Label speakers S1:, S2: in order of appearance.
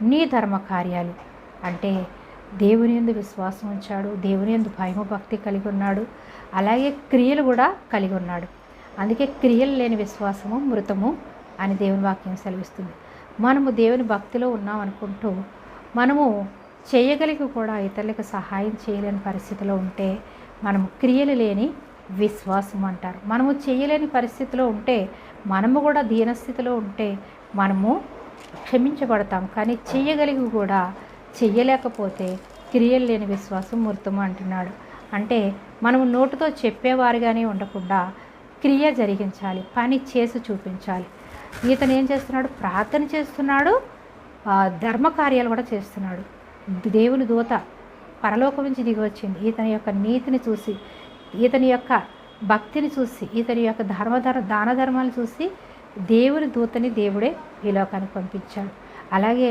S1: నీ ధర్మ కార్యాలు అంటే దేవుని యందు విశ్వాసం ఉంచాడు, దేవుని యందు భయము భక్తి కలిగి ఉన్నాడు, అలాగే క్రియలు కూడా కలిగి ఉన్నాడు. అందుకే క్రియలు లేని విశ్వాసము మృతము అని దేవుని వాక్యం సెలవిస్తుంది. మనము దేవుని భక్తిలో ఉన్నాం అనుకుంటూ మనము చేయగలిగి కూడా ఇతరులకు సహాయం చేయలేని పరిస్థితిలో ఉంటే మనము క్రియలు లేని విశ్వాసం అంటారు. మనము చేయలేని పరిస్థితిలో ఉంటే, మనము కూడా దీనస్థితిలో ఉంటే మనము క్షమించబడతాం. కానీ చెయ్యగలిగి కూడా చెయ్యలేకపోతే క్రియలు లేని విశ్వాసం మృతము అంటున్నాడు. అంటే మనము నోటితో చెప్పేవారుగానే ఉండకుండా క్రియ జరిగించాలి, పని చేసి చూపించాలి. ఇతను ఏం చేస్తున్నాడు? ప్రార్థన చేస్తున్నాడు, ధర్మకార్యాలు కూడా చేస్తున్నాడు. దేవుని దూత పరలోకం నుంచి దిగి వచ్చింది. ఇతని యొక్క నీతిని చూసి, ఇతని యొక్క భక్తిని చూసి, ఇతని యొక్క దాన ధర్మాలు చూసి దేవుని దూతని దేవుడే ఈ లోకానికి పంపించాడు. అలాగే